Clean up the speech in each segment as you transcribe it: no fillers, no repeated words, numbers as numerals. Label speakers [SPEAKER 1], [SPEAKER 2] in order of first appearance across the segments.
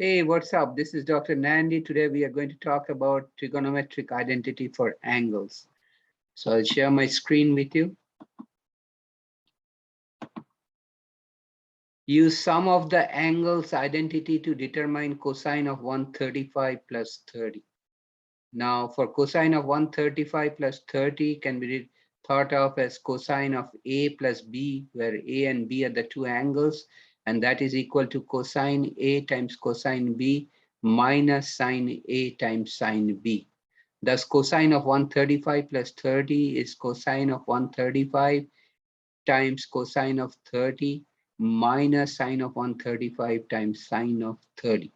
[SPEAKER 1] Hey, what's up? This is Dr. Nandi. Today we are going to talk about trigonometric identity for angles. So I'll share my screen with you. Use sum of the angles identity to determine cosine of 135 plus 30. Now for cosine of 135 plus 30 can be thought of as cosine of A plus B, where A and B are the two angles, and that is equal to cosine A times cosine B minus sine A times sine B. Thus cosine of 135 plus 30 is cosine of 135 times cosine of 30 minus sine of 135 times sine of 30.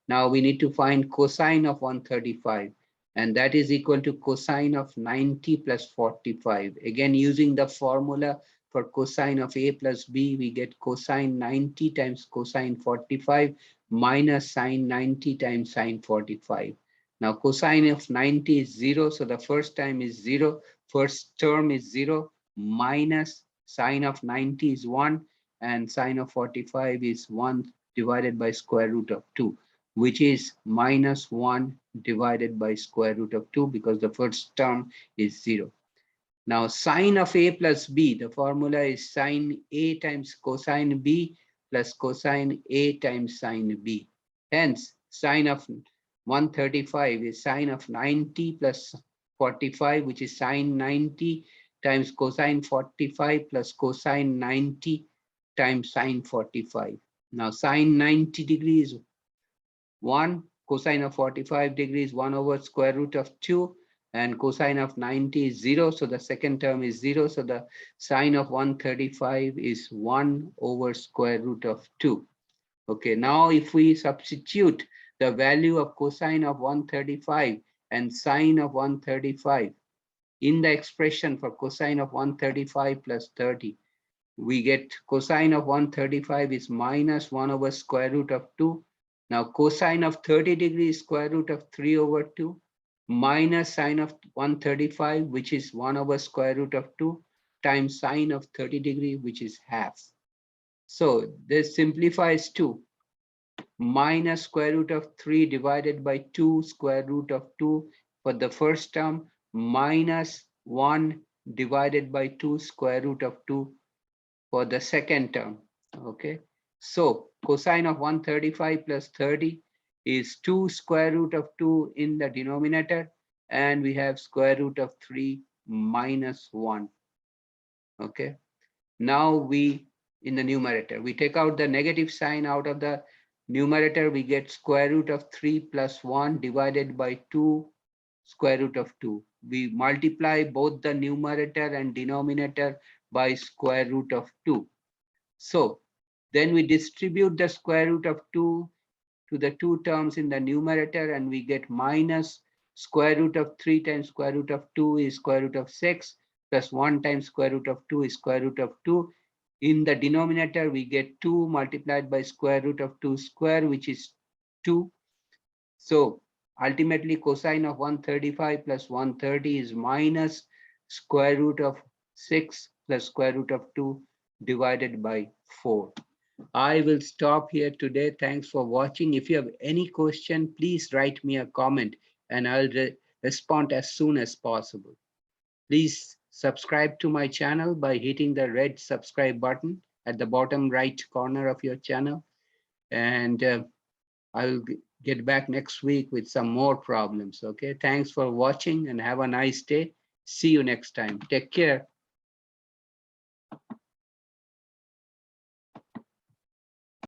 [SPEAKER 1] Now we need to find cosine of 135, and that is equal to cosine of 90 plus 45. Again, using the formula for cosine of A plus B, we get cosine 90 times cosine 45 minus sine 90 times sine 45. Now cosine of 90 is 0, so the first term is 0, first term is 0, minus sine of 90 is 1, and sine of 45 is 1 divided by square root of 2, which is minus 1 divided by square root of 2, because the first term is 0. Now sine of A plus B, the formula is sine A times cosine B plus cosine A times sine B. Hence, sine of 135 is sine of 90 plus 45, which is sine 90 times cosine 45 plus cosine 90 times sine 45. Now sine 90 degrees 1, cosine of 45 degrees 1 over square root of 2, and cosine of 90 is 0, so the second term is 0, so the sine of 135 is 1 over square root of 2. Okay, now if we substitute the value of cosine of 135 and sine of 135 in the expression for cosine of 135 plus 30, we get cosine of 135 is minus 1 over square root of 2. Now cosine of 30 degrees square root of 3 over 2 minus sine of 135, which is 1 over square root of 2, times sine of 30 degree, which is half. So this simplifies to minus square root of 3 divided by 2 square root of 2 for the first term, minus 1 divided by 2 square root of 2 for the second term. Okay, so cosine of 135 plus 30 is 2 square root of 2 in the denominator, and we have square root of 3 minus 1. Okay, now we, in the numerator, we take out the negative sign out of the numerator, we get square root of 3 plus 1 divided by 2 square root of 2. We multiply both the numerator and denominator by square root of 2. So then we distribute the square root of 2 to the two terms in the numerator, and we get minus square root of 3 times square root of 2 is square root of 6, plus 1 times square root of 2 is square root of 2. In the denominator, we get 2 multiplied by square root of 2 square, which is 2. So ultimately cosine of 135 plus 130 is minus square root of 6 plus square root of 2 divided by 4. I will stop here today. Thanks for watching. If you have any question, please write me a comment and I'll respond as soon as possible. Please subscribe to my channel by hitting the red subscribe button at the bottom right corner of your channel. And I will get back next week with some more problems. Okay, thanks for watching and have a nice day. See you next time. Take care.